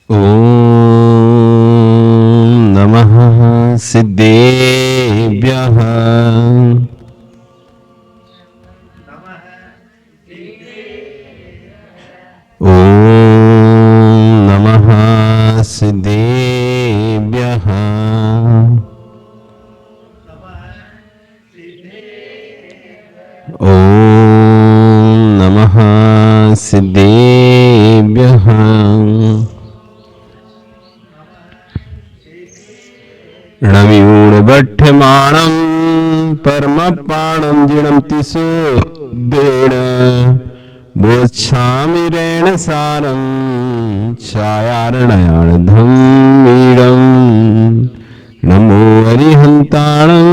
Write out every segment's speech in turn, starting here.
ॐ नमः सिद्धेभ्यः। ॐ नमः सिद्धेभ्यः। ॐ नमः सिद्धेभ्यः। णविऊढबध्यमाणं परमपाणं जिणन्ति सुदेण बोच्छामि रेणसारं छायार्णयार्धमीडं। नमो हरिहन्ताणं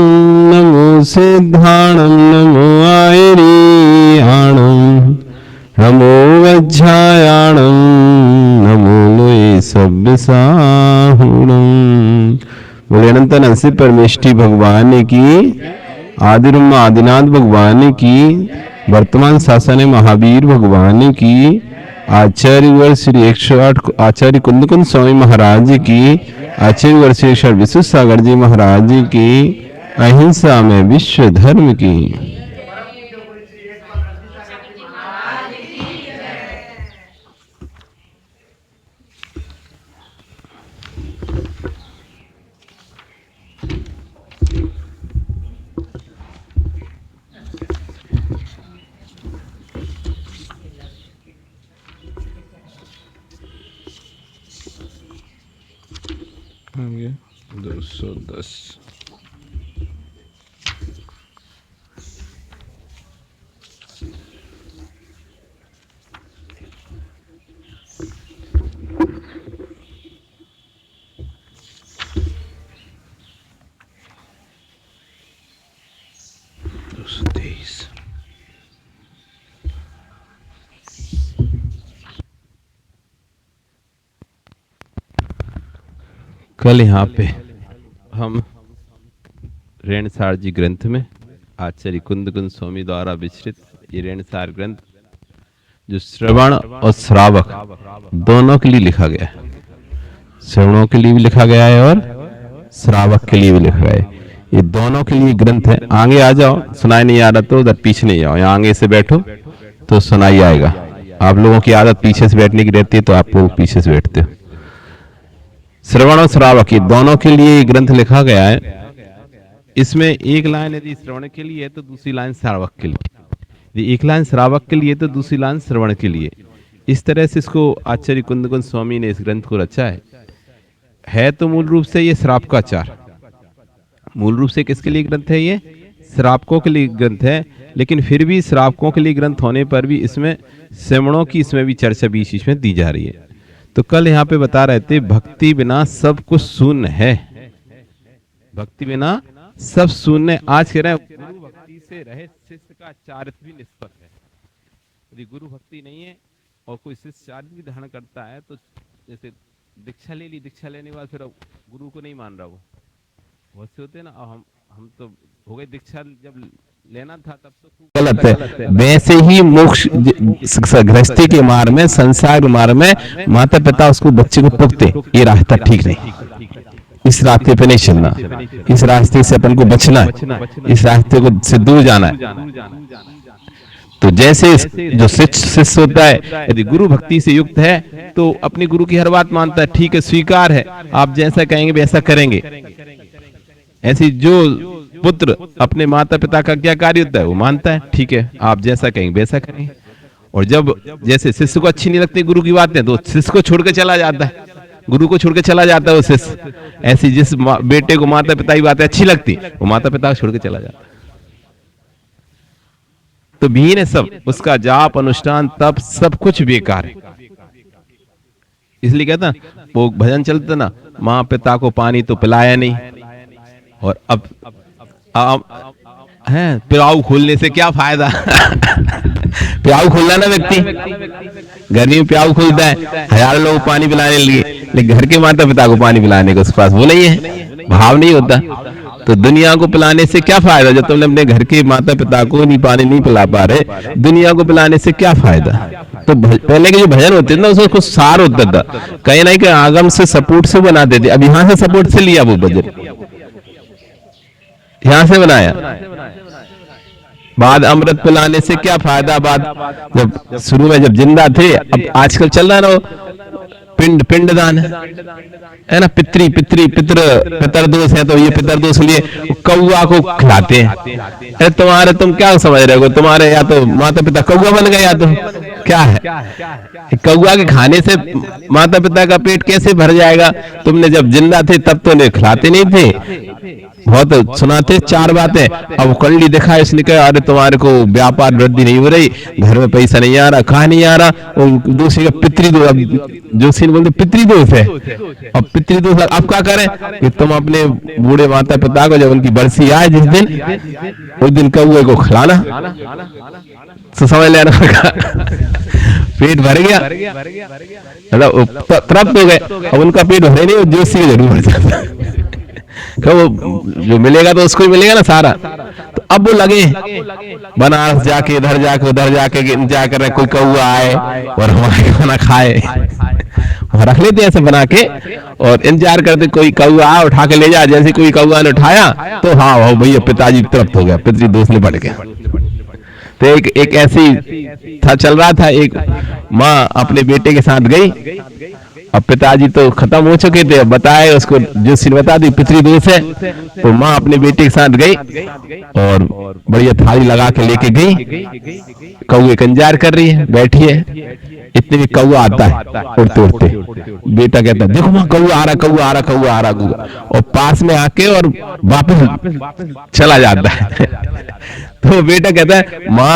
नमो सिद्धाणं नमो आयरीयाणं नमो वज्रायाणं नमो लोये सव्यसाहुणं। बोले अनंत नरसिंह परमेष्ठी भगवान की, आदिब्रह्म आदिनाथ भगवान की, वर्तमान शासन महावीर भगवान की, आचार्य वर्ष श्री 108 आचार्य कुंदकुंद स्वामी महाराज की, आचार्य वर्ष श्री विश्व सागर जी महाराज की, अहिंसा में विश्व धर्म की। हो गया 210। कल यहाँ पे हम रेणसार जी ग्रंथ में आचार्य कुंदकुंद स्वामी द्वारा विचरित ये रेणसार ग्रंथ जो श्रवण और श्रावक दोनों के लिए लिखा गया है, श्रवणों के लिए भी लिखा गया है और श्रावक के लिए भी लिखा गया है। ये दोनों के लिए ग्रंथ है। आगे आ जाओ, सुनाई नहीं आ रहा तो उधर पीछे नहीं जाओ, यहाँ आगे से बैठो तो सुनाई आएगा। आप लोगों की आदत पीछे से बैठने की रहती है तो आप लोग पीछे से बैठते हो। श्रवण और श्रावक ये दोनों के लिए ग्रंथ लिखा गया है। इसमें एक लाइन यदि श्रवण के लिए है तो दूसरी लाइन श्रावक के लिए, यदि एक लाइन श्रावक के लिए तो दूसरी लाइन श्रवण के लिए। इस तरह से इसको आचार्य कुंदकुंद स्वामी ने इस ग्रंथ को रचा है तो मूल रूप से ये श्रावकाचार, मूल रूप से किसके लिए ग्रंथ है? ये श्रावकों के लिए ग्रंथ है। लेकिन फिर भी श्रावकों के लिए ग्रंथ होने पर भी इसमें श्रवणों की इसमें भी चर्चा बीच इसमें दी जा रही है। तो कल यहाँ पे बता रहे थे भक्ति बिना सब कुछ शून्य है, भक्ति बिना सब शून्य। आज कह रहे हैं गुरु भक्ति से रहे शिष्य का चारित्र भी निष्फल है। यदि गुरु भक्ति नहीं है और कोई शिष्य चारित्र भी धारण करता है तो जैसे दीक्षा ले ली, दीक्षा लेने के बाद फिर गुरु को नहीं मान रहा, वो बहुत से होते हैं ना। हम तो हो गए दीक्षा जब लेना था तब तो गलत है। वैसे ही मोक्ष गृहस्थी के मार्ग में, संसार के मार्ग में माता पिता उसको बच्चे को टोकते, ये रास्ता ठीक नहीं, इस रास्ते पे नहीं चलना, इस रास्ते से अपन को बचना है, इस रास्ते को से दूर जाना है। तो जैसे जो शिष्य होता है यदि गुरु भक्ति से युक्त है तो अपनी गुरु की हर बात मानता है, ठीक है स्वीकार है, आप जैसा कहेंगे वैसा करेंगे। ऐसी जो पुत्र अपने माता पिता का क्या कार्य होता है वो मानता है, ठीक है आप जैसा कहेंगे वैसा करेंगे। और जब जैसे शिष्य को अच्छी नहीं लगती गुरु की बातें तो शिष्य को छोड़ के चला जाता है, गुरु को छोड़ के चला जाता है वो शिष्य। ऐसी जिस बेटे को माता पिता की बातें अच्छी लगती वो माता पिता को छोड़ के चला जाता है। तो भीन है सब, उसका जाप अनुष्ठान तप सब कुछ बेकार है। इसलिए कहता वो भजन चलता ना, माँ पिता को पानी तो पिलाया नहीं और अब है प्याऊ खोलने से क्या फायदा। प्याऊ खोलना ना व्यक्ति, गर्मी में प्याऊ खोलता है, हजारों लोग पानी पिलाने लिए, लेकिन घर के माता पिता को पानी पिलाने को उसके पास वो नहीं है, भाव नहीं होता। तो दुनिया को पिलाने से क्या फायदा जब तुमने अपने घर के माता पिता को नहीं पानी नहीं पिला पा रहे, दुनिया को पिलाने से क्या फायदा। तो पहले के जो भजन होते थे ना उसमें कुछ सार होता था, कहीं ना कहीं आगम से सपोर्ट से बनाते थे। अब यहाँ से सपोर्ट से लिया वो भजन, यहाँ से बनाया। बाद अमृत पिलाने से क्या फायदा, बाद जब शुरू में जब जिंदा थे, अब आजकल चल रहा है ना पिंडदान है ना, पितर दोष है, तो ये पितर दोष लिए कौआ को खिलाते हैं। अरे तुम्हारे, तुम क्या समझ रहे हो, तुम्हारे या तो माता पिता कौआ बन गए, या तो क्या है, कौआ के खाने से माता पिता का पेट कैसे भर जाएगा? तुमने जब जिंदा थे तब तो उन्हें खिलाते नहीं थे, बहुत सुनाते चार बातें। अब कंडी दिखा इसने कहा अरे तुम्हारे को व्यापार वृद्धि नहीं हो रही, घर में पैसा नहीं आ रहा, कहा नहीं आ रहा, दूसरे का पितृदोष, जोशी बोलते पितृदोष है। अब पितृदोष अब क्या करें कि तुम अपने बूढ़े माता पिता को जब उनकी बरसी आए जिस दिन, उस दिन कौए को खिलाना, तो समझ लेना पेट भर गया, मतलब तृप्त हो गए। अब उनका पेट भरे नहीं, जोशी का जरूर भर जाता, जो मिलेगा तो उसको ही मिलेगा ना सारा। तो अब वो लगे बनारस जाके, इधर जाके, उधर जाके इंतजार कर रहे कोई कौआ आए और हमारे खाना खाए, रख लेते ऐसे बना के और इंतजार करते कोई कौआ आ उठा के ले जा। जैसे कोई कौआ ने उठाया तो हाँ वो भैया पिताजी तृप्त हो गया, पितृदोष ने बढ़ गया। तो एक ऐसी था चल रहा था, एक माँ अपने बेटे के साथ गई, अब पिताजी तो खत्म हो चुके थे, अब बताए उसको जो सिर बता दी पितृदोष है। तो माँ अपने बेटे के साथ गई और बढ़िया थाली लगा के लेके गई, कौए का इंतजार कर रही है, बैठी है। इतने में कौआ आता है उड़ते उड़ते, बेटा कहता है देखो माँ कौआ आ रहा, कौआ आ रहा, कौआ आ रहा, और पास में आके और वापस चला जाता है। तो बेटा कहता है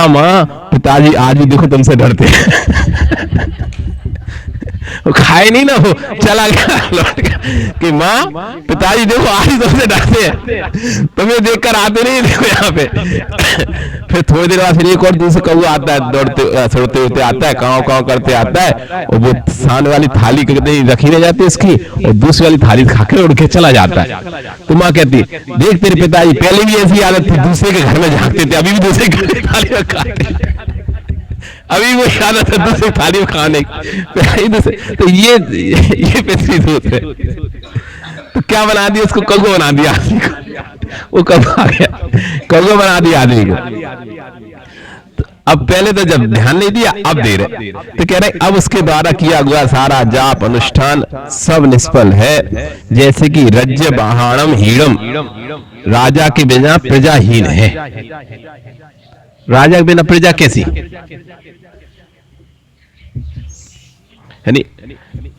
माँ पिताजी आज भी देखो तुमसे डरते हैं। वो खाए नहीं ना, वो चला गया लौट गया कि माँ पिताजी देखो आज ही तुमसे डरते हैं, तुम्हें देखकर आते नहीं देखो यहाँ पे। फिर थोड़ी देर बाद फिर एक और दूसरा कौआ आता है, दौड़ते सड़ते उड़ते आता है, काँव काँव करते आता है, और वो सामने वाली थाली रखी रह जाती है उसकी, और दूसरी वाली थाली खाकर उड़ के चला जाता है। तो माँ कहती देख तेरे पिताजी पहले भी ऐसी आदत थी, दूसरे के घर में झांकते थे, अभी भी दूसरे के घर में थाली में खाते, अभी वो आदत है दूसरी थाली में खाने की। तो ये पितृदोष है। तो क्या बना दिया उसको, कौवा बना दिया आदमी को, वो कौवा आ गया, कौवा बना दिया आदमी को। तो अब पहले तो जब ध्यान नहीं दिया अब दे रहे, तो कह रहे अब उसके द्वारा किया हुआ सारा जाप अनुष्ठान सब निष्फल है। जैसे कि रज्य बहाणम हीणम, राजा के बिना प्रजाहीन है। राजा के बिना प्रजा कैसी, यानी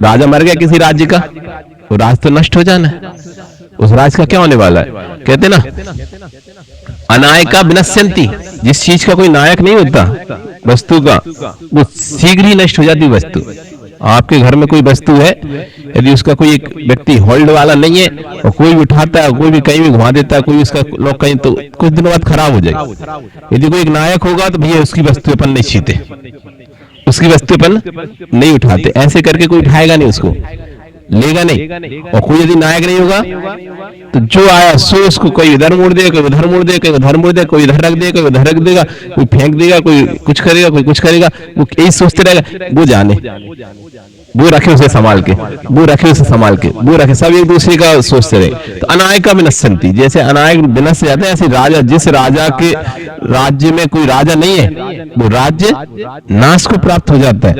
राजा मर गया किसी राज्य का, वो राज तो नष्ट हो जाना है, उस राज का क्या होने वाला है? कहते ना अनायका विनश्यन्ति, जिस चीज का कोई नायक नहीं होता वस्तु का, वो शीघ्र ही नष्ट हो जाती वस्तु। आपके घर में कोई वस्तु है, यदि उसका कोई एक व्यक्ति होल्ड वाला नहीं है और कोई भी उठाता है, कोई भी कहीं भी घुमा देता है, कोई उसका लोग कहीं, तो कुछ दिनों बाद खराब हो जाएगा। यदि कोई एक नायक होगा तो भैया उसकी वस्तु अपन नहीं छीते, उसकी वस्तु अपन नहीं उठाते, ऐसे करके कोई उठाएगा नहीं, उसको लेगा नहीं। और कोई यदि नायक नहीं होगा तो जो आया सो उसको कोई इधर मोड़ देगा, कोई उधर मोड़ देगा, कोई उधर मोड़ देगा, कोई इधर रख देगा, कोई उधर रख देगा, कोई फेंक देगा, कोई कुछ करेगा, कोई कुछ करेगा, वो यही सोचते रहेगा। वो जाने, वो रखे उसे संभाल के, वो रखे उसे संभाल के, वो रखे, सब एक दूसरे का सोचते रहे। तो अनायका विनश्यन्ति, जैसे अनायक विनश्य जाते हैं, ऐसे राजा, जिस राजा के राज्य में कोई राजा नहीं है वो राज्य नाश को प्राप्त हो जाता है।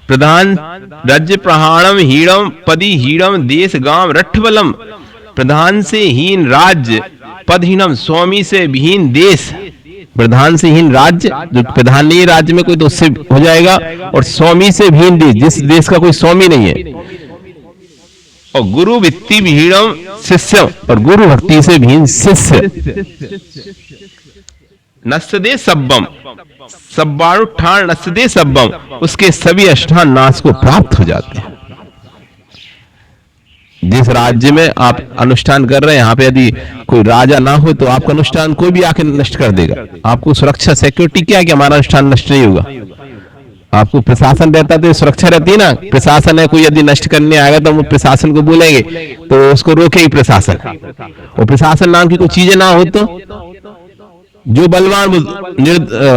प्रधान राज्य प्रहाणम हीणम पदी हीणम देश गांव रठबलम, प्रधान से हीन राज्य, पदहीनम स्वामी से विहीन देश। प्रधान से हीन राज्य, जो प्रधान नहीं है राज्य में कोई तो उससे हो जाएगा, और स्वामी से विहीन देश, जिस देश का कोई स्वामी नहीं है। और गुरु वित्ति विहीणम शिष्य, और गुरु भक्ति से विहीन शिष्य। नस्दे सब्बम, सब्बाणुठान नस्दे सब्बम, उसके सभी अष्टान नाश को प्राप्त हो जाते हैं। जिस राज्य में आप अनुष्ठान कर रहे हैं, यहाँ पे यदि कोई राजा ना हो तो आपका अनुष्ठान कोई भी आके नष्ट कर देगा। आपको सुरक्षा सिक्योरिटी क्या है कि हमारा अनुष्ठान नष्ट नहीं होगा। आपको प्रशासन रहता तो सुरक्षा रहती है ना, प्रशासन है, कोई यदि नष्ट करने आएगा तो हम प्रशासन को बोलेंगे तो उसको रोकेगी प्रशासन। और प्रशासन नाम की कोई चीजें ना हो तो जो बलवान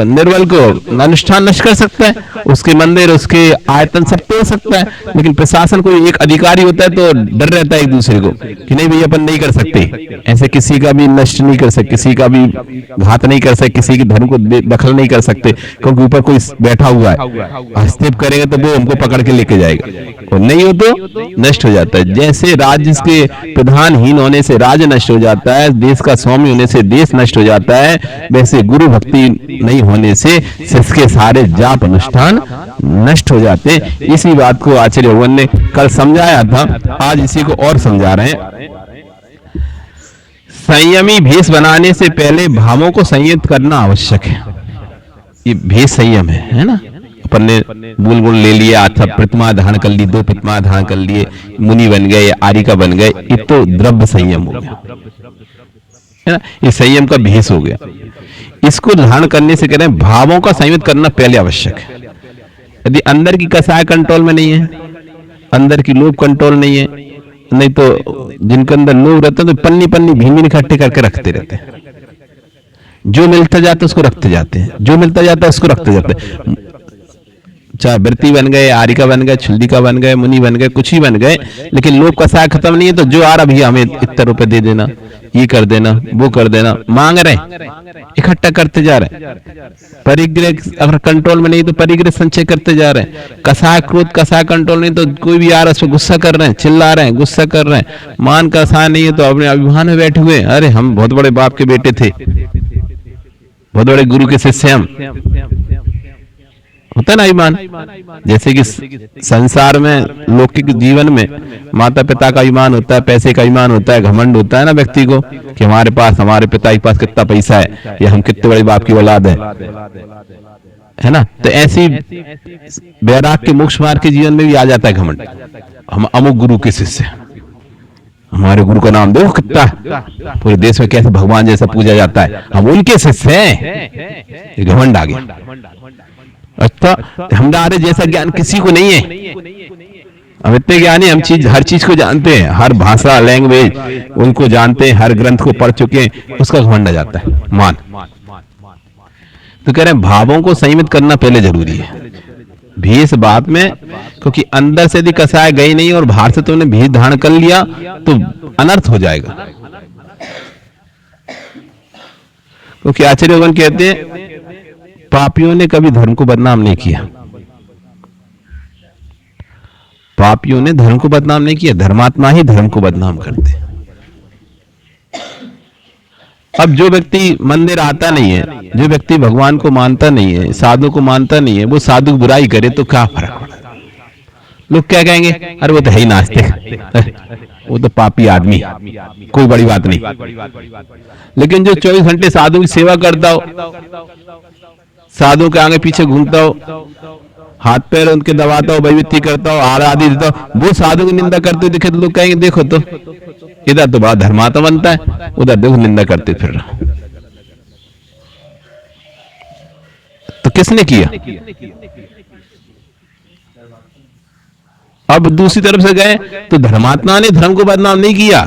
निर्बल को अनुष्ठान नष्ट कर सकता है, उसके मंदिर उसके आयतन सब तोड़ सकता है, लेकिन प्रशासन कोई एक अधिकारी होता है तो डर रहता है एक दूसरे को कि नहीं भैया अपन नहीं कर सकते, ऐसे किसी का भी नष्ट नहीं कर सकते, किसी का भी घात नहीं कर सकते, किसी के धर्म को दखल नहीं कर सकते, क्योंकि ऊपर कोई बैठा हुआ है, हस्तक्षेप करेंगे तो वो हमको पकड़ के लेके जाएगा, और नहीं हो तो नष्ट हो जाता है। जैसे राज्य के प्रधानहीन होने से राज्य नष्ट हो जाता है, देश का स्वामी होने से देश नष्ट हो जाता है, वैसे गुरु भक्ति नहीं होने से इसके सारे जाप अनुष्ठान नष्ट हो जाते हैं। इसी बात को आचार्य भगवान ने कल समझाया था, आज इसी को और समझा रहे हैं। संयमी भेष बनाने से पहले भावों को संयत करना आवश्यक है। ये भेष संयम है ना। अपन ने मूल गुण ले लिया, अच्छा प्रतिमा धारण कर ली, 2 प्रतिमा धारण कर लिए, मुनि बन गए, आरिका बन गए, ये तो द्रव्य संयम हो गया है ना, ये संयम का भेष हो गया। इसको धारण करने से कह रहे हैं भावों का संयमित करना पहले आवश्यक है। यदि अंदर की कसाय कंट्रोल में नहीं है, अंदर की लोभ कंट्रोल नहीं है, नहीं तो जिनके अंदर लोभ रहते हैं तो पन्नी पन्नी भीमी इकट्ठे करके रखते रहते हैं, जो मिलता जाता है उसको रखते जाते हैं, जो मिलता जाता है उसको रखते जाते हैं, चाहे व्रती बन गए, आरिका बन गए, छुल्लिका बन गए, मुनि बन गए, कुछ ही बन गए, लेकिन लोभ का साय खत्म नहीं है। तो जो आ रहा भैया हमें इतना रुपए दे देना, ये कर देना, वो कर देना, मांग रहे, इकट्ठा करते जा रहे। परिग्रह अगर कंट्रोल में नहीं तो परिग्रह संचय करते जा रहे हैं। कसाय क्रोध कसाय कंट्रोल नहीं तो कोई भी आ रहा है उस पर गुस्सा कर रहे हैं, चिल्ला रहे हैं, गुस्सा कर रहे हैं। मान कसाय नहीं है तो अपने अभिमान में बैठे हुए, अरे हम बहुत बड़े बाप के बेटे थे, बहुत बड़े गुरु के शिष्य हम, होता है ना अभिमान। जैसे कि संसार में लौकिक जीवन में माता पिता का अभिमान होता है, पैसे का अभिमान होता है, घमंड होता है ना व्यक्ति को कि हमारे पास, हमारे पिता के पास कितना पैसा है, या हम कितने बड़े बाप की औलाद है ना। तो ऐसी वैराग के मोक्ष मार्ग के जीवन में भी आ जाता है घमंड, हम अमुक गुरु के शिष्य, हमारे गुरु का नाम देखो कितना, पूरे देश में कैसे भगवान जैसा पूजा जाता है, हम उनके शिष्य हैं, घमंड आ गया। अच्छा, हमारे जैसा ज्ञान किसी को नहीं है, हम इतने ज्ञानी, हम हर चीज को जानते हैं, हर भाषा लैंग्वेज उनको जानते हैं, हर ग्रंथ को पढ़ चुके हैं, उसका घमंड आ जाता है, मान। तो कह रहे हैं भावों को संयमित करना पहले जरूरी है, भेष बाद में, क्योंकि अंदर से यदि कसाय गई नहीं और बाहर से तुमने भेष धारण कर लिया तो अनर्थ हो जाएगा। क्योंकि आचार्य भगवान कहते हैं पापियों ने कभी धर्म को बदनाम नहीं किया, पापियों ने धर्म को बदनाम नहीं किया, धर्मात्मा ही धर्म को बदनाम करते। अब जो व्यक्ति मंदिर आता नहीं है, जो व्यक्ति भगवान को मानता नहीं है, साधु को मानता नहीं है, वो साधु की बुराई करे तो क्या फर्क पड़ता है? लोग क्या कहेंगे, अरे वो तो है ही नास्तिक, वो तो पापी आदमी, कोई बड़ी बात नहीं। लेकिन जो 24 घंटे साधु की सेवा करता हो, साधु के आगे पीछे घूमता हो, हाथ पैर उनके दबाता हो, भयभीति करता हो, आदि देता हो, वो साधु की निंदा करते दिखे तो लोग कहेंगे देखो तो इधर तो बड़ा धर्मात्मा बनता है, उधर देखो निंदा करते फिर रहा। तो किसने किया? अब दूसरी तरफ से गए तो धर्मात्मा ने धर्म को बदनाम नहीं किया।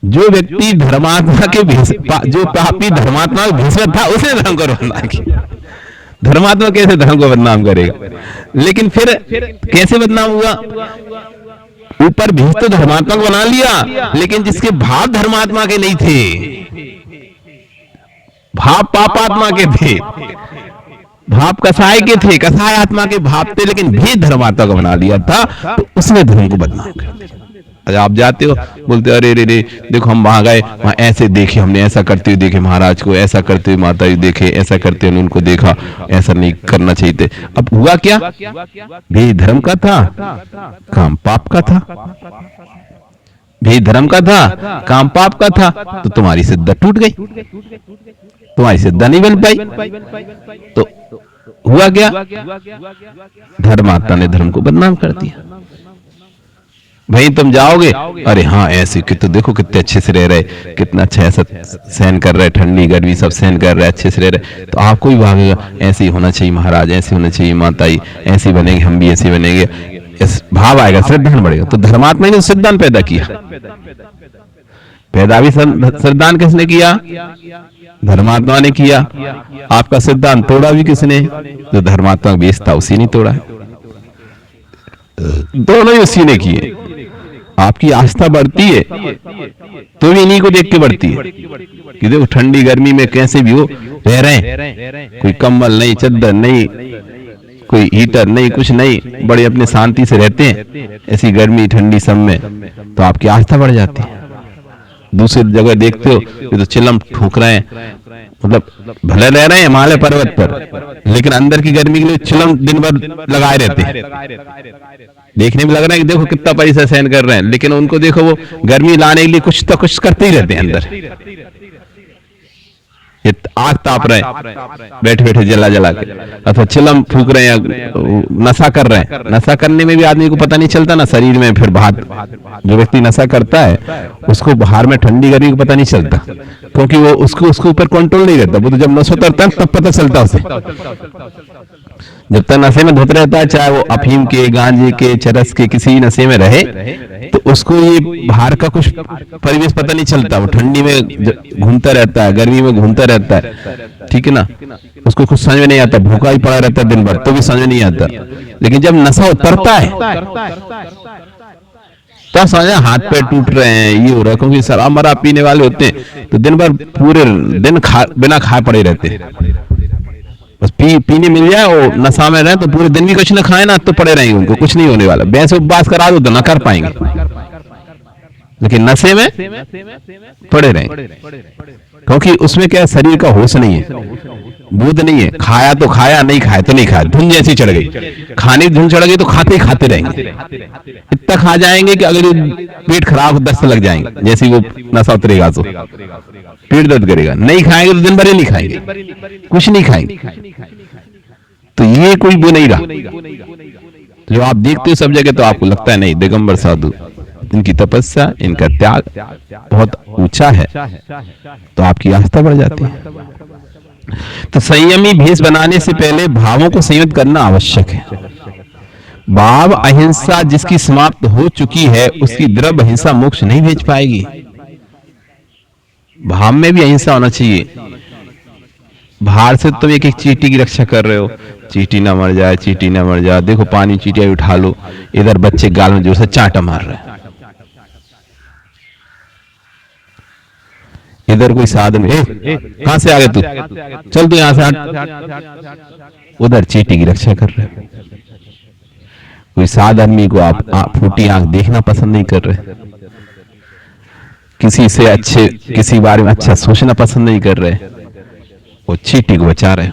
जो व्यक्ति धर्मात्मा के जो पापी धर्मात्मा के भेष में था उसने धर्म को बदनाम किया। धर्मात्मा कैसे धर्म को बदनाम करेगा? लेकिन फिर कैसे बदनाम हुआ? ऊपर भेष तो धर्मात्मा को बना लिया, लेकिन जिसके भाव धर्मात्मा के नहीं थे, भाव पापात्मा के थे, भाव कसाय के थे, कसाय आत्मा के भाव थे, लेकिन भेष धर्मात्मा को बना लिया था, तो उसने धर्म को बदनाम कर दिया। आप जाते हो बोलते अरे रे रे देखो हम वहां गए, वहां ऐसे देखे, हमने ऐसा करते हुए देखे महाराज को, ऐसा करते हुए माता जी देखे, ऐसा करते हुए उनको देखा, ऐसा नहीं करना चाहिए थे। अब हुआ क्या? भेष धर्म का था, काम पाप का था। भेष धर्म का था, काम पाप का था, तो तुम्हारी सिद्धा टूट गई, तुम्हारी सिद्धा नहीं बन पाई। तो हुआ क्या? धर्मात्मा ने धर्म को बदनाम कर दिया। भाई तुम जाओगे, अरे हाँ ऐसे कि तो देखो कितने अच्छे से रह रहे, कितना अच्छा ऐसा सहन कर रहे, ठंडी गर्मी सब सहन कर रहे, अच्छे से रह रहे, तो आपको भी भागेगा ऐसे ही होना चाहिए महाराज, ऐसे होना चाहिए माता जी, ऐसे बनेंगे हम भी, ऐसे बनेंगे, इस भाव आएगा, श्रद्धान बढ़ेगा। तो धर्मात्मा ने सिद्धांत पैदा किया। पैदा भी सिद्धांत किसने किया? धर्मात्मा ने किया। आपका सिद्धांत तोड़ा भी किसने? जो धर्मात्मा का बेस था उसी ने तोड़ा। दोनों ही उसी ने किए। आपकी आस्था बढ़ती है तो भी इन्हीं को देख के बढ़ती है कि देखो ठंडी गर्मी में कैसे भी हो रह रहे हैं, कोई कंबल नहीं, चद्दर नहीं, कोई हीटर नहीं, कुछ नहीं, बड़े अपने शांति से रहते हैं ऐसी गर्मी ठंडी सब में, तो आपकी आस्था बढ़ जाती है। दूसरी जगह देखते हो ये तो चिलम ठोक रहे हैं, मतलब भले रह रहे हैं हिमालय पर्वत पर, लेकिन अंदर की गर्मी के लिए चिलम दिन भर लगाए रहते हैं। देखने में लग रहा है कि देखो कितना परिश्रम सहन कर रहे हैं, लेकिन उनको देखो वो गर्मी लाने के लिए कुछ तो कुछ करते ही रहते हैं अंदर। ये आग ताप रहे हैं बैठे बैठे जला जला के, अथवा चिलम फूक रहे हैं, नशा कर रहे हैं। नशा करने में भी आदमी को पता नहीं चलता ना, शरीर में फिर बाहर जो व्यक्ति नशा करता है उसको बाहर में ठंडी गर्मी को पता नहीं चलता, क्योंकि वो उसके ऊपर कंट्रोल नहीं रहता। वो तो जब नशा उतरता है तब पता चलता उसे। जब तक नशे में धुत रहता है, चाहे वो अफीम के, गांजे के, चरस के किसी नशे में रहे, तो उसको ये बाहर का कुछ परिवेश पता नहीं चलता। वो ठंडी में घूमता रहता है, गर्मी में घूमता रहता है, ठीक है ना, उसको कुछ समझ में नहीं आता, भूखा ही पड़ा रहता है दिन भर तो भी समझ में नहीं आता। लेकिन जब नशा उतरता है तो समझा हाथ पैर टूट रहे हैं, ये हो रहा है, क्योंकि शराब मराब पीने वाले होते हैं तो दिन भर पूरे दिन बिना खाए पड़े रहते हैं। बस पीने मिल जाए और नशा में रहे तो पूरे दिन भी कुछ न खाए ना तो पड़े रहेंगे, उनको कुछ नहीं होने वाला। भैंस उपवास करा दो तो ना कर पाएंगे, लेकिन नशे में पड़े रहेंगे, क्योंकि उसमें क्या शरीर का होश नहीं है, बुद्ध नहीं है। खाया तो खाया, नहीं खाया तो नहीं खाया, धुन जैसी चढ़ गई, खाने की धुन चढ़ गई तो खाते ही खाते रहेंगे। इतना खा जाएंगे कि अगर पेट खराब दस्त लग जाएंगे, जैसे वो नशा उतरेगा तो पेट दर्द करेगा। नहीं खाएंगे तो दिन भर ही नहीं खाएंगे, कुछ नहीं खाएंगे। तो ये कोई वो नहीं रहा। जो आप देखते हो सब जगह तो आपको लगता है नहीं, दिगंबर साधु, इनकी तपस्या, इनका त्याग बहुत ऊंचा है, तो आपकी आस्था बढ़ जाती है। तो संयमी भेष बनाने से पहले भावों को संयत करना आवश्यक है। भाव अहिंसा जिसकी समाप्त हो चुकी है उसकी द्रव्य अहिंसा मोक्ष नहीं भेज पाएगी। भाव में भी अहिंसा होना चाहिए। बाहर से तुम एक एक चींटी की रक्षा कर रहे हो, चींटी ना मर जाए, चींटी ना मर जाए, देखो पानी चींटियां उठा लो, इधर बच्चे गाल में जोर से चांटा मार रहे हैं, इधर कोई साधन, कहां से आ गए तू, चल तू यहां से हट, उधर चींटी की रक्षा कर रहे हैं। कोई साध आदमी को आप फूटी आंख देखना पसंद नहीं कर रहे, किसी से अच्छे, किसी बारे में अच्छा सोचना पसंद नहीं कर रहे, वो चींटी को बचा रहे।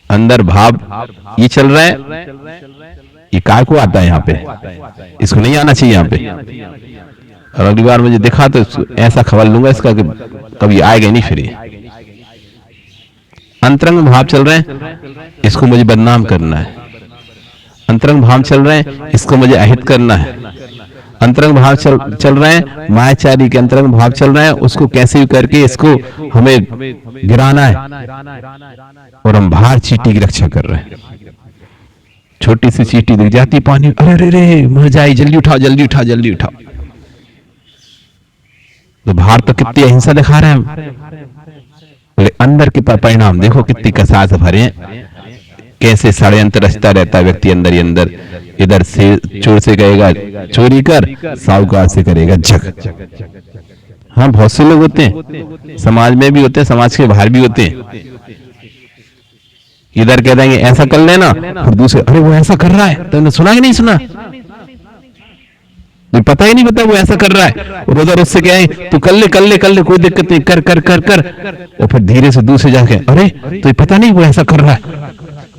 अंदर भाव ये चल रहा है, ये काय को आता है यहाँ पे, इसको नहीं आना चाहिए यहाँ पे। और अगली बार मुझे दिखा तो ऐसा खबर लूंगा इसका कि कभी आएगा नहीं फिर। अंतरंग भाव चल रहे हैं, इसको मुझे बदनाम करना है। अंतरंग भाव चल रहे हैं, इसको मुझे अहित करना है। अंतरंग भाव चल रहे हैं, मायाचारी के अंतरंग भाव चल रहे हैं, उसको कैसे भी करके इसको हमें गिराना है। और हम बाहर चींटी की रक्षा कर रहे हैं। छोटी सी चींटी दिख जाती पानी, अरे रे मर जाए, जल्दी उठाओ जल्दी उठाओ जल्दी उठाओ। तो बाहर तो कितनी अहिंसा दिखा रहे हैं, अंदर के परिणाम देखो कितनी कसास भरे हैं। कैसे षड्यंत्र रचता रहता है व्यक्ति अंदर ही अंदर। इधर से चोर से कहेगा चोरी कर, साहूकार से करेगा जग। हाँ, बहुत से लोग होते हैं, समाज में भी होते हैं, समाज के बाहर भी होते हैं। इधर कह देंगे ऐसा कर लेना, फिर दूसरे अरे वो ऐसा कर रहा है, तुमने सुना कि नहीं सुना, पता ही नहीं पता वो ऐसा कर रहा है। और उधर उससे क्या है, तू कर ले कर ले कर ले, कोई दिक्कत नहीं, कर कर कर कर। और फिर धीरे से दूसरे जाके अरे तो पता नहीं वो ऐसा कर रहा है,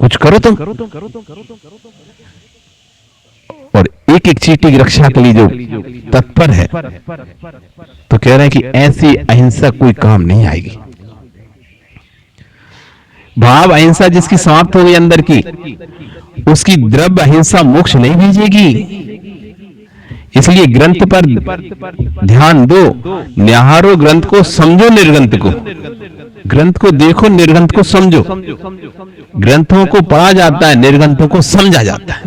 कुछ करो तुम। और एक एक चींटी की रक्षा के लिए जो तत्पर है, तो कह रहे हैं कि ऐसी अहिंसा कोई काम नहीं आएगी। भाव अहिंसा जिसकी समाप्त हो गई अंदर की, उसकी द्रव्य अहिंसा मोक्ष नहीं भेजेगी। इसलिए ग्रंथ पर ध्यान दो, निहारो ग्रंथ को, समझो निर्ग्रंथ को। ग्रंथ को देखो, निर्ग्रंथ को समझो। ग्रंथों को पढ़ा जाता है, निर्ग्रंथों को समझा जाता है।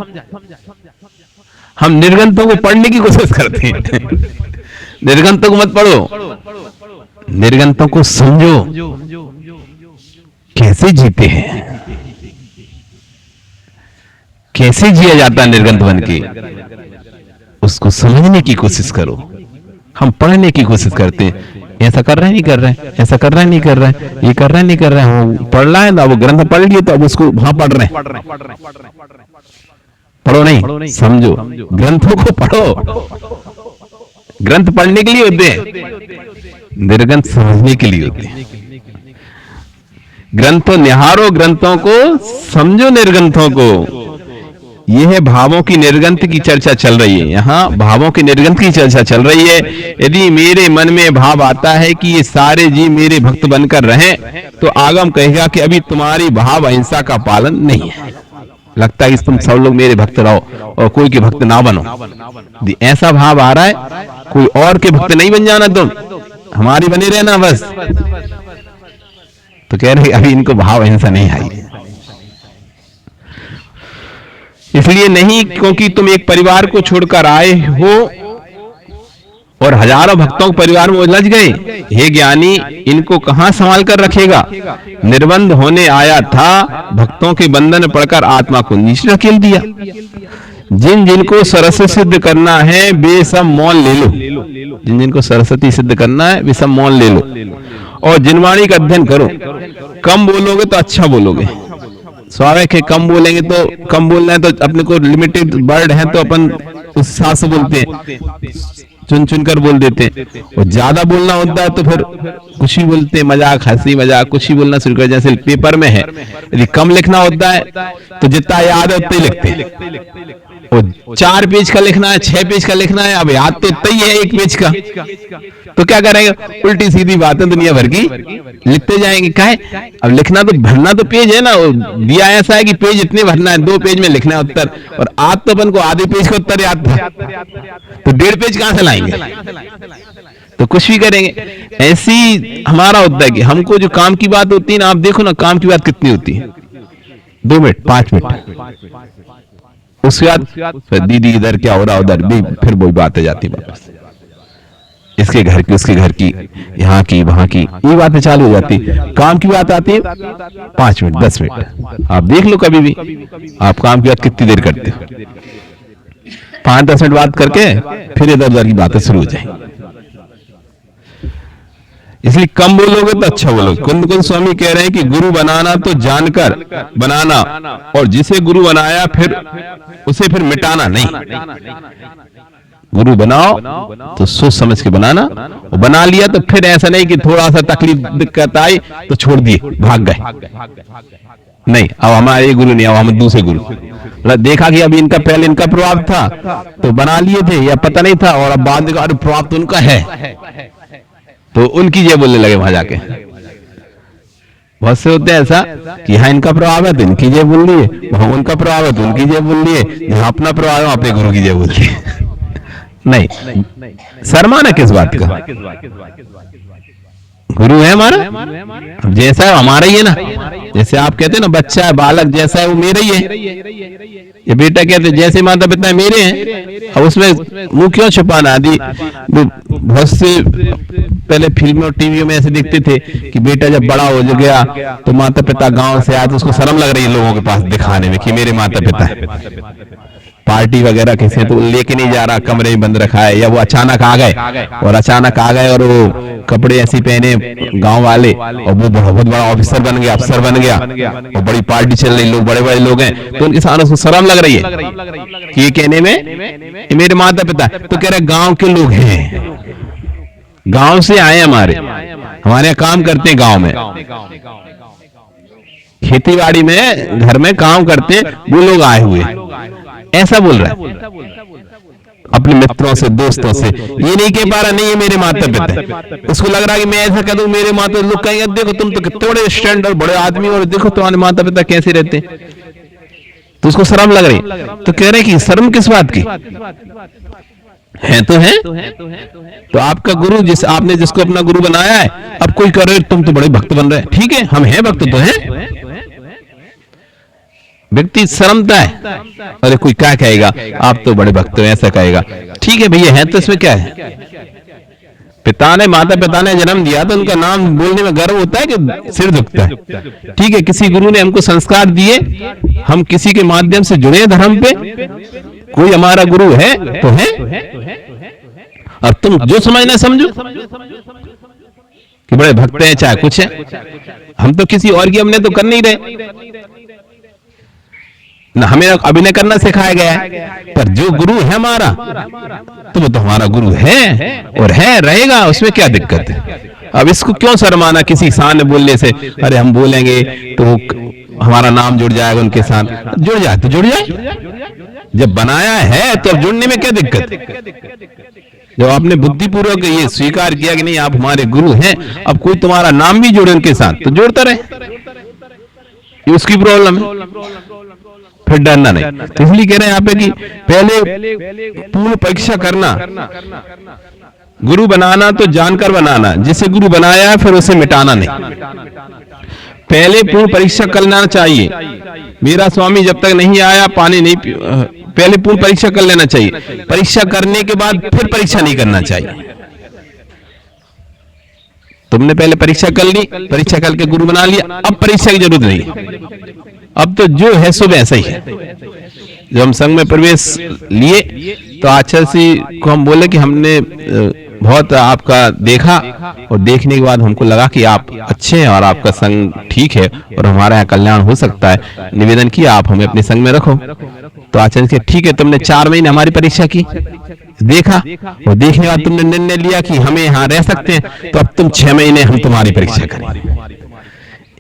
हम निर्ग्रंथों को पढ़ने की कोशिश करते हैं। निर्ग्रंथों को मत पढ़ो, निर्ग्रंथों को समझो, कैसे जीते हैं, कैसे जिया जाता है निर्ग्रंथ बन के, उसको समझने की कोशिश करो। हम पढ़ने की कोशिश करते हैं, ऐसा कर रहा है नहीं कर रहा है, ऐसा कर रहा है नहीं कर रहा है, ये कर रहा है नहीं कर रहा है, वो पढ़ रहा है ना, वो ग्रंथ पढ़ लिए तो अब उसको वहां पढ़ रहे हैं। पढ़ो नहीं, समझो। ग्रंथों को पढ़ो। ग्रंथ पढ़ने के लिए होते हैं, निर्ग्रंथ समझने के लिए होते हैं। ग्रंथों निहारो, ग्रंथों को समझो, निर्ग्रंथों को। यह है भावों की निर्गंथ की चर्चा चल रही है। यहाँ भावों की निर्गंथ की चर्चा चल रही है। यदि मेरे मन में भाव आता है कि ये सारे जीव मेरे भक्त बनकर रहें, तो आगम कहेगा कि अभी तुम्हारी भाव अहिंसा का पालन नहीं है। लगता है कि तुम सब लोग मेरे भक्त रहो और कोई के भक्त ना बनो। यदि ऐसा भाव आ रहा है, कोई और के भक्त नहीं बन जाना, तुम हमारी बने रहना बस, तो कह रहे अभी इनको भाव अहिंसा नहीं आई। इसलिए नहीं क्योंकि तुम एक परिवार को छोड़कर आए हो और हजारों भक्तों के परिवार में उलझ गए। हे ज्ञानी, इनको कहां संभाल कर रखेगा? निर्बंध होने आया था, भक्तों के बंधन पड़कर आत्मा को नीचे धकेल दिया। जिन जिनको सरस्वती सिद्ध करना है वे सब मौन ले लो। जिन जिनको सरस्वती सिद्ध करना है वे सब मौन ले लो और जिनवाणी का अध्ययन करो। कम बोलोगे तो अच्छा बोलोगे। स्वाभाविक है, कम बोलेंगे तो कम बोलना है तो अपने को लिमिटेड वर्ड है तो अपन उस हिसाब से बोलते हैं, चुन चुन कर बोल देते हैं। और ज्यादा बोलना होता है तो फिर कुछ ही बोलते हैं, मजाक हंसी मजाक कुछ ही बोलना शुरू कर। जैसे पेपर में है, यदि कम लिखना होता है तो जितना याद है उतना ही लिखते हैं। और 4 पेज का लिखना है, 6 पेज का लिखना है, अब याद तो उतना ही है 1 पेज का, तो क्या करेंगे? उल्टी सीधी बातें दुनिया भर की लिखते जाएंगे। क्या है, अब लिखना तो भरना तो पेज है ना, दिया ऐसा है कि पेज इतने भरना है, 2 पेज में लिखना है उत्तर, और आज तो अपन को आधे पेज का उत्तर याद था, तो 1.5 पेज कहां से लाएंगे? तो कुछ भी करेंगे। ऐसी हमारा होता है कि हमको जो काम की बात होती है ना, आप देखो ना काम की बात कितनी होती है, 2 मिनट 5 मिनट, उसके बाद दीदी इधर क्या हो रहा उधर भी फिर वही बातें जाती वापस, इसके घर की उसके घर की, यहाँ की वहां की, ये बातें चालू हो जाती। काम की बात आती है 5 मिनट 10 मिनट। आप देख लो कभी भी आप काम की बात कितनी देर करते हो, 5-10 मिनट बात करके फिर इधर उधर की बातें शुरू हो जाएंगी। इसलिए कम बोलोगे तो अच्छा बोलोगे। कुंद कुंद स्वामी कह रहे हैं कि गुरु बनाना तो जानकर बनाना, और जिसे गुरु बनाया फिर उसे फिर मिटाना नहीं। गुरु बनाओ तो सोच समझ के बनाना, और बना लिया तो फिर ऐसा नहीं कि थोड़ा सा तकलीफ दिक्कत आई तो छोड़ दिए भाग गए। नहीं, अब हमारे गुरु नहीं, अब हम दूसरे गुरु। देखा कि अभी इनका पहले इनका प्रभाव था तो बना लिए थे या पता नहीं था, और अब बाद में प्रभाव तो उनका है तो उनकी जय बोलने लगे वहां जाके। बहुत से होते हैं ऐसा कि यहाँ इनका प्रभाव है तो इनकी जय बोल लिए, वहां उनका प्रभाव है तो उनकी जय बोल लिए, यहाँ अपना प्रभाव है वहां पे गुरु की जय बोल लिए। नहीं, शर्माना किस बात का? गुरु है हमारा, जैसा है हमारा ही है ना। जैसे आप कहते हैं ना बच्चा है बालक जैसा है वो मेरा ही है, ये बेटा कहते जैसे माता पिता मेरे हैं। अब उसमें मुंह क्यों छुपाना? आदि बहुत से पहले फिल्मों और टीवी में ऐसे दिखते थे कि बेटा जब बड़ा हो गया तो माता पिता गांव से आए तो उसको शर्म लग रही है लोगों के पास दिखाने में कि मेरे माता पिता है। पार्टी वगैरह किसी तो लेके नहीं जा रहा, कमरे में बंद रखा है, या वो अचानक आ गए और वो कपड़े ऐसे पहने गांव वाले, और वो बहुत बड़ा ऑफिसर बन गया, अफसर बन गया, और बड़ी पार्टी चल रही, लोग बड़े बड़े लोग हैं, तो उनके सामने उसको शर्म लग रही है कि ये कहने में मेरे माता पिता। तो कह रहे गांव के लोग हैं, गांव से आए, हमारे यहाँ काम करते हैं, गांव में खेतीबाड़ी में घर में काम करते हैं, वो लोग आए हुए, ऐसा बोल रहा है अपने मित्रों से दोस्तों से। ये नहीं कह पा रहा नहीं ये मेरे माता पिता, उसको लग रहा है कि मैं ऐसा कह दूं मेरे माता, लोग कहेंगे देखो तुम तो कितने बड़े स्टैंडर्ड बड़े आदमी और देखो तुम्हारे माता पिता कैसे रहते, तो उसको शर्म लग रही। तो कह रहे कि शर्म किस बात की है? तो है तो आपका गुरु जिस आपने जिसको अपना गुरु बनाया है, अब कोई कह रहे तुम तो बड़े भक्त बन रहे हैं, ठीक है हम हैं भक्त तो हैं, व्यक्ति शर्मता है, अरे कोई क्या कहेगा, आप तो बड़े भक्त हो, ऐसा कहेगा। ठीक है भैया, है तो इसमें क्या है। माता पिता ने जन्म दिया तो उनका नाम बोलने में गर्व होता है कि सिर झुकता है। ठीक है, किसी गुरु ने हमको संस्कार दिए, हम किसी के माध्यम से जुड़े धर्म पे, कोई हमारा गुरु है तो है, और तुम जो समझना समझो कि बड़े भक्त हैं चाहे कुछ है। हम तो किसी और की हमने तो कर नहीं रहे ना, हमें अभिनय करना सिखाया गया है, पर जो गुरु है हमारा तो वो तो हमारा गुरु है और है रहेगा, उसमें क्या दिक्कत है। अब इसको क्यों शर्माना किसी सामने बोलने से, अरे हम बोलेंगे तो हमारा नाम जुड़ जाएगा उनके साथ। जुड़ जाए तो जुड़ जाए, जब बनाया है तो अब जुड़ने में क्या दिक्कत। जब आपने बुद्धिपूर्वक ये स्वीकार किया कि नहीं आप हमारे गुरु हैं, अब कोई तुम्हारा नाम भी जोड़े उनके साथ तो जोड़ता रहे, ये उसकी प्रॉब्लम है, फिर डरना नहीं। तो इसलिए कह रहे हैं यहाँ पे कि पहले पूर्ण परीक्षा करना, गुरु बनाना तो जानकर बनाना, जिसे गुरु बनाया फिर उसे मिटाना नहीं, पहले पूर्ण परीक्षा करना चाहिए। मेरा स्वामी जब तक नहीं आया पानी नहीं पहले पूर्ण परीक्षा कर लेना चाहिए। परीक्षा करने के बाद फिर परीक्षा नहीं करना चाहिए। तुमने पहले परीक्षा कर ली, परीक्षा करके गुरु बना लिया, अब परीक्षा की जरूरत नहीं, अब तो जो है सो वैसा ही है। जब हम संघ में प्रवेश लिए तो आचार्य जी को हम बोले कि हमने बहुत आपका देखा और देखने के बाद हमको लगा कि आप अच्छे हैं और आपका संघ ठीक है और हमारा यहाँ कल्याण हो सकता है, निवेदन किया आप हमें अपने संघ में रखो। तो आचार्य जी ठीक है, तुमने 4 महीने हमारी परीक्षा की, देखा और देखने के बाद तुमने निर्णय लिया कि हमें यहाँ रह सकते हैं, तो अब तुम 6 महीने हम तुम्हारी परीक्षा करें।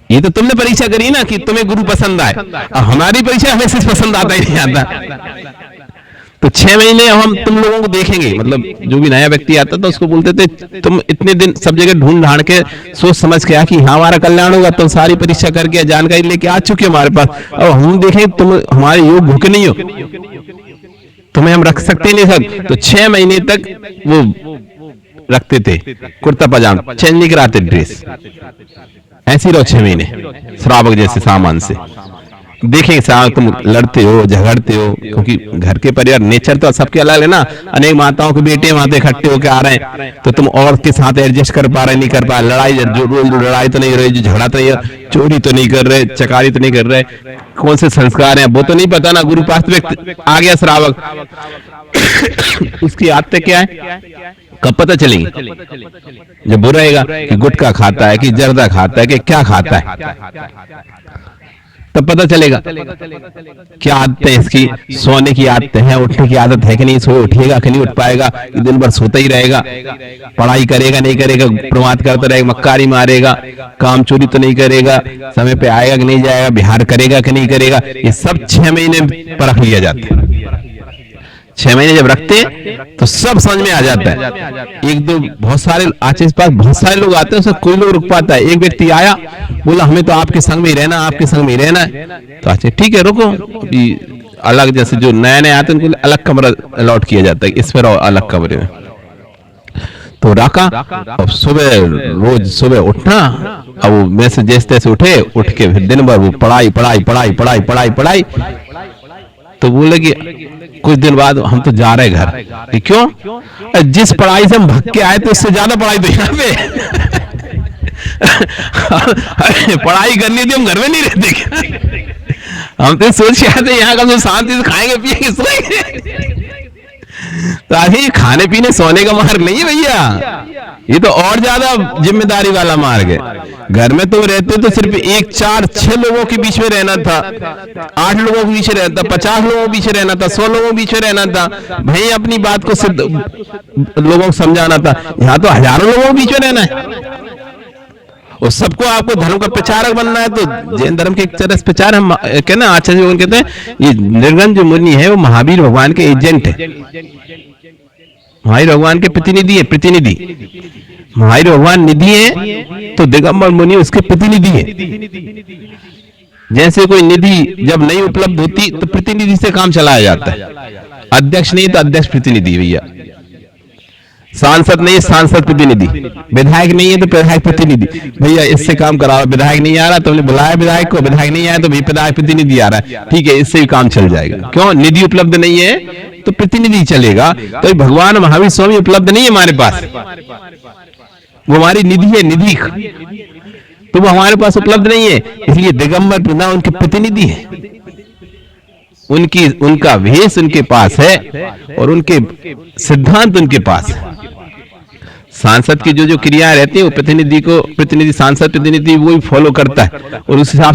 ये तो तुमने परीक्षा करी ना कि तुम्हें गुरु पसंद आए, हमारी परीक्षा हमें सिर्फ पसंद आता ही नहीं आता। तो 6 महीने हम तुम लोगों को देखेंगे, मतलब जो भी नया व्यक्ति आता था उसको बोलते थे तुम इतने दिन सब जगह ढूंढ ढांड के सोच समझ के कि हाँ हमारा कल्याण होगा, तुम सारी परीक्षा करके जानकारी लेके आ चुके हो हमारे पास, अब हम देखें तुम हमारे योग भूखे नहीं हो, तुम्हें हम रख सकते नहीं सर। तो 6 महीने तक वो रखते थे कुर्ता पजामा, चेंज नहीं कराते ड्रेस, ऐसी रहो 6 महीने श्रावक जैसे सामान से। देखेंगे साहब तुम लड़ते हो झगड़ते हो, क्योंकि घर के परिवार नेचर तो सबके अलग है ना, अनेक माताओं के बेटे वहां इकट्ठे होकर आ रहे हैं, तो तुम और के साथ एडजस्ट कर पा रहे नहीं कर पा रहे, लड़ाई रोज लड़ाई तो नहीं रही, जो झगड़ा तो नहीं, चोरी तो नहीं कर रहे, चकारी तो नहीं कर रहे, कौन से संस्कार हैं वो तो नहीं पता ना। गुरु पास व्यक्ति आ गया श्रावक, उसकी आदतें क्या है कब पता चलेंगी, जब वो रहेगा कि गुटखा खाता है कि जर्दा खाता है कि क्या खाता है, तब पता चलेगा क्या आदतें इसकी, सोने की आदतें हैं, उठने की आदत है कि नहीं, सोए उठेगा कि नहीं उठ पाएगा, कि दिन भर सोता ही रहेगा, पढ़ाई करेगा नहीं करेगा, प्रमाद करता रहेगा, मक्कारी मारेगा, काम चोरी तो नहीं करेगा, समय पे आएगा कि नहीं जाएगा, बिहार करेगा कि नहीं करेगा, ये सब 6 महीने परख लिया जाता है। 6 महीने जब रखते हैं तो सब समझ में आ जाता है। एक दो बहुत सारे आचार्य पास बहुत सारे लोग आते हैं, उसमें कोई लोग रुक पाता है। एक व्यक्ति आया बोला हमें तो आपके संग में ही रहना, आपके संग में ही रहना है, तो अच्छा ठीक है रुको, अलग जैसे जो नए नए आते हैं उनको अलग कमरा अलॉट किया जाता है, इस पर अलग कमरे में तो रखा। अब सुबह रोज सुबह उठना, अब वो में से जैसे तैसे उठ के फिर दिन भर वो पढ़ाई पढ़ाई पढ़ाई पढ़ाई पढ़ाई पढ़ाई। तो बोले कि कुछ दिन बाद हम तो जा रहे घर, क्यों, जिस पढ़ाई से हम भाग के आए थे उससे ज्यादा पढ़ाई तो यहाँ पे पढ़ाई करनी थी, हम घर में नहीं रहते क्या? हम तो सोच के आए थे यहाँ का शांति से खाएंगे पिएंगे सोएंगे। तो आगे खाने पीने सोने का मार्ग नहीं है भैया, ये तो और ज्यादा जिम्मेदारी वाला मार्ग है। घर में तो रहते तो सिर्फ 1 4 6 लोगों के बीच में रहना था, 8 लोगों के बीच में रहना था, 50 लोगों के बीच में रहना था, 100 लोगों के बीच में रहना था, भाई अपनी बात को सिद्ध लोगों को समझाना था। यहाँ तो हजारों लोगों के बीच में रहना है और सबको आपको धर्म का प्रचारक बनना है। तो जैन धर्म के एक तरह से प्रचार हम कहना आचार्य कहते हैं, ये निर्गुण जो मुनि है वो महावीर भगवान के एजेंट है, महावीर भगवान के प्रतिनिधि है, प्रतिनिधि महावीर भगवान निधि है तो दिगंबर मुनि उसके प्रतिनिधि है। जैसे कोई निधि जब नहीं उपलब्ध होती तो प्रतिनिधि से काम चलाया जाता है, अध्यक्ष नहीं तो अध्यक्ष प्रतिनिधि भैया। सांसद नहीं है, सांसद प्रतिनिधि, विधायक नहीं है तो विधायक प्रतिनिधि, भैया इससे काम कराओ, विधायक नहीं आ रहा तुमने बुलाया विधायक को, विधायक नहीं आया तो भी विधायक प्रतिनिधि आ रहा है, ठीक है इससे भी काम चल जाएगा। क्यों? निधि उपलब्ध नहीं है तो प्रतिनिधि चलेगा। तो भगवान महावीर स्वामी उपलब्ध नहीं है हमारे पास, वो हमारी निधि है, निधि, तो वो हमारे पास उपलब्ध नहीं है, इसलिए दिगंबर प्रधान उनके प्रतिनिधि है, उनका वेश उनके पास है और उनके सिद्धांत उनके पास है। सांसद की जो क्रियाएं रहती है वो प्रतिनिधि सांसद प्रतिनिधि वो ही फॉलो करता है और उस हिसाब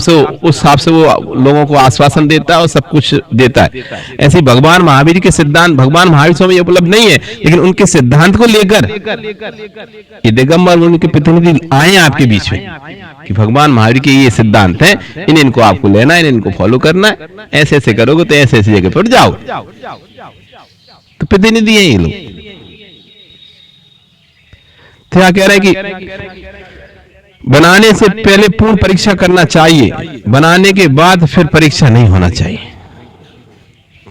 से वो लोगों को आश्वासन देता है और सब कुछ देता है। ऐसे भगवान महावीर के सिद्धांत, भगवान महावीर स्वामी उपलब्ध नहीं है, लेकिन उनके सिद्धांत को लेकर ये दिगंबर उनके प्रतिनिधि आए आपके बीच में कि भगवान महावीर के ये सिद्धांत हैं, इनको आपको लेना है, इनको फॉलो करना है, ऐसे ऐसे करोगे तो ऐसे ऐसी जगह पर जाओ। तो प्रतिनिधि है ये लोग। क्या कह रहे हैं कि बनाने से पहले पूर्ण परीक्षा करना चाहिए, बनाने के बाद फिर परीक्षा नहीं होना चाहिए,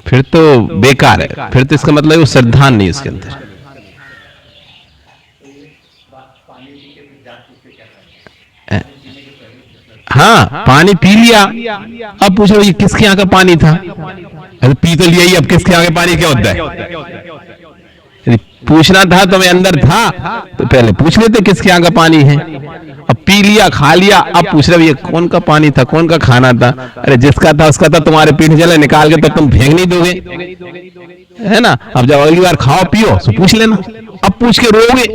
फिर तो बेकार है, फिर तो इसका मतलब वो श्रद्धान नहीं उसके अंदर। हाँ पानी पी लिया, अब पूछो ये किसके यहाँ का पानी था, अरे पी तो लिया ही, अब किसके यहाँ का पानी क्या होता है? पूछना था तो मैं अंदर था तो पहले पूछ लेते किसके यहाँ का पानी है, अब पी लिया खा लिया, अब पूछ रहे ये कौन का पानी था, कौन का खाना था, अरे जिसका था उसका था, तुम्हारे पीठ चले निकाल के तो तुम फेंक नहीं दोगे, है ना। अब जब अगली बार खाओ पियो तो पूछ लेना, अब पूछ के रोगे,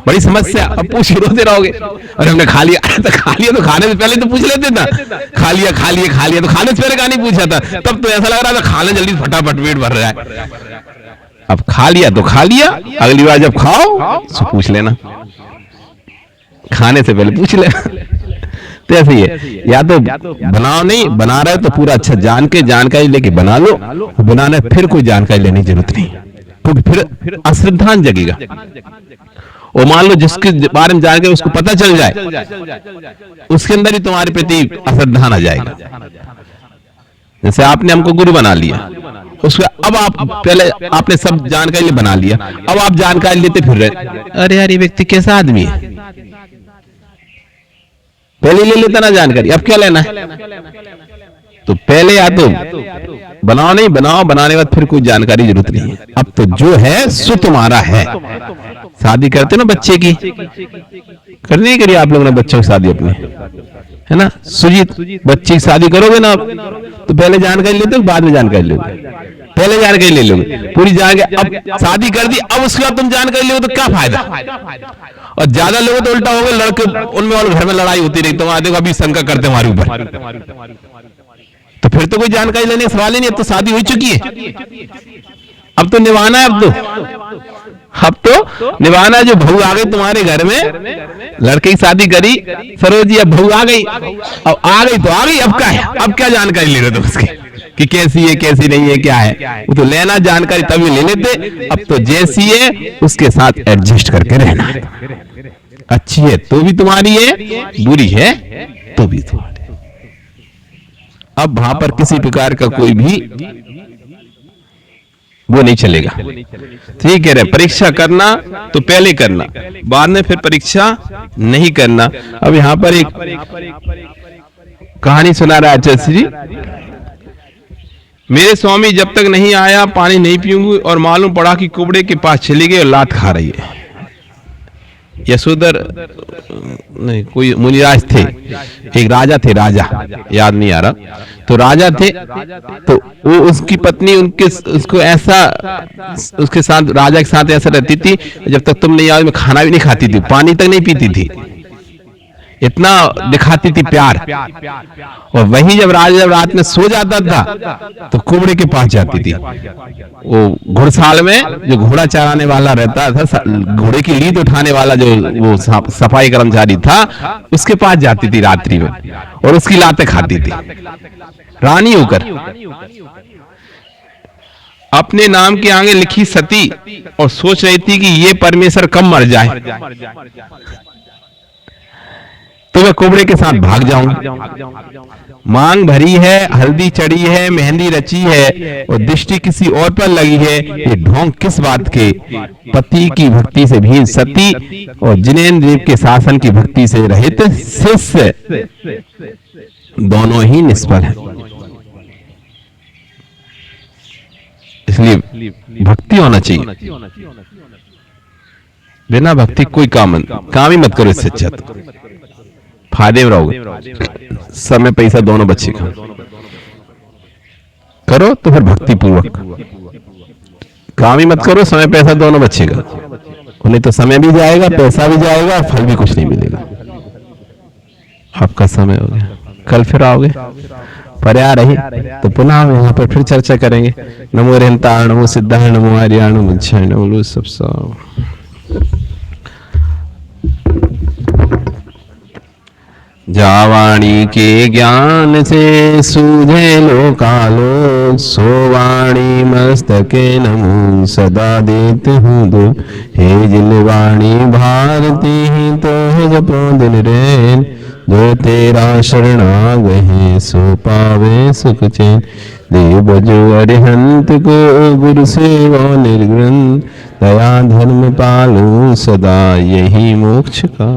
बड़ी समस्या, अब पूछ के रोते रहोगे। और हमने खा लिया तो खा लिया, तो खाने से पहले तो पूछ लेते ना, खा लिया तो खाने से पहले का नहीं पूछा था, तब तो ऐसा लग रहा था खाने जल्दी फटाफट पेट भर रहा है। अब खा लिया तो खा लिया, अगली बार जब खाओ तो पूछ लेना, खाने से पहले पूछ लेना। तो ऐसे ही है, या तो बनाओ, नहीं बना रहे तो पूरा अच्छा जान के जानकारी लेके बना लो, बनाना फिर कोई जानकारी लेने की जरूरत नहीं, क्योंकि फिर अश्रद्धान जगेगा। और मान लो जिसके बारे में जान के उसको पता चल जाए, उसके अंदर ही तुम्हारे प्रति अश्रद्धान आ जाएगा। जैसे आपने हमको गुरु बना लिया, उसके अब आप पहले आपने सब जानकारी बना लिया, अब आप जानकारी लेते फिर रहे, अरे यार ये व्यक्ति कैसा आदमी है, पहले ले लेता ना जानकारी, अब क्या लेना है। तो पहले या तो बनाओ, नहीं बनाओ, बनाने के बाद फिर कोई जानकारी जरूरत नहीं है। अब तो जो है सो तुम्हारा है। शादी करते ना बच्चे की, करनी नहीं करी आप लोगों ने बच्चों की शादी अपने, है ना सुजीत, बच्चे की शादी करोगे ना तो पहले जानकारी लेते हो बाद में जानकारी लोगे, पहले जानकारी ले लोगे पूरी जानकारी। अब शादी कर दी, अब उसके बाद तुम जानकारी लोगे तो क्या फायदा। और ज्यादा लोगों तो उल्टा हो गए, लड़के उनमें और घर में लड़ाई होती रही, तो देखो अभी शंका करते हमारे ऊपर, तो फिर तो कोई जानकारी लेने का सवाल ही नहीं, अब तो शादी हो चुकी है, अब तो निभाना है, अब तो निभाना। जो बहू आ गई तुम्हारे घर में, लड़के की शादी करी सरोज जी, अब बहू आ गई, अब आ गई तो आ गई, अब क्या है, अब क्या जानकारी ले रहे हो उसकी कि कैसी है कैसी नहीं है क्या है, वो तो लेना जानकारी तभी ले लेते। अब तो जैसी है उसके साथ एडजस्ट करके रहना, अच्छी है तो भी तुम्हारी है, बुरी है तो भी तुम्हारी। अब वहां पर किसी प्रकार का कोई भी वो नहीं चलेगा। ठीक है, परीक्षा करना तो पहले करना, बाद में फिर परीक्षा नहीं करना। अब यहां पर एक कहानी सुना रहा है आचार्य श्री, मेरे स्वामी जब तक नहीं आया पानी नहीं पीऊंगी, और मालूम पड़ा कि कुबड़े के पास चली गई और लात खा रही है। यशोधर नहीं, कोई मुनिराज थे, एक राजा थे, राजा याद नहीं आ रहा, तो राजा थे, तो वो उसकी पत्नी उसको ऐसा, उसके साथ राजा के साथ ऐसा रहती थी, जब तक तुम नहीं आओ मैं खाना भी नहीं खाती थी, पानी तक नहीं पीती थी, इतना दिखाती थी प्यार। और वही जब राजा जब रात में सो जाता था तो कुबड़े के पास जाती थी, वो घुड़साल में जो घोड़ा चराने वाला रहता था, घोड़े की लीद उठाने वाला जो वो सफाई कर्मचारी था, उसके पास जाती थी रात्रि में और उसकी लातें खाती थी रानी होकर। अपने नाम के आगे लिखी सती और सोच रही थी कि ये परमेश्वर कब मर जाए। तो मैं कोबरे के साथ भाग जाऊंगा। मांग भरी है, हल्दी चढ़ी है, मेहंदी रची है और दृष्टि किसी और पर लगी है, ये ढोंग किस बात के? पति की भक्ति से भी सती और जिनेंद्र देव के शासन की भक्ति से रहित शिष्य दोनों ही निष्फल हैं। इसलिए भक्ति होना चाहिए। बिना भक्ति कोई काम ही मत करो। इससे अच्छा तो फायदे में रहोगे, समय पैसा दोनों बचेगा। करो तो फिर भक्ति पूर्वक, काम ही मत करो, समय पैसा दोनों बचेगा। नहीं तो समय भी जाएगा, पैसा भी जाएगा, फल भी कुछ नहीं मिलेगा। आपका समय हो गया, कल फिर आओगे पर्या रही तो पुनः हम यहाँ पर फिर चर्चा करेंगे। नमो रहंतार, नमो सिद्धार, नमो आर्याण, नमो जय, नमो सब। जावाणी के ज्ञान से सूझे लोकालो, सोवाणी मस्तके नमो सदा देत हूँ दो। हे जिलवाणी भारती ही तो है जपो दिन रैन, जो तेरा शरणाग है सो पावे सुख चैन। देव जो अरिहंत को गुरु सेवा निर्ग्रंथ, दया धर्म पालो सदा यही मोक्ष का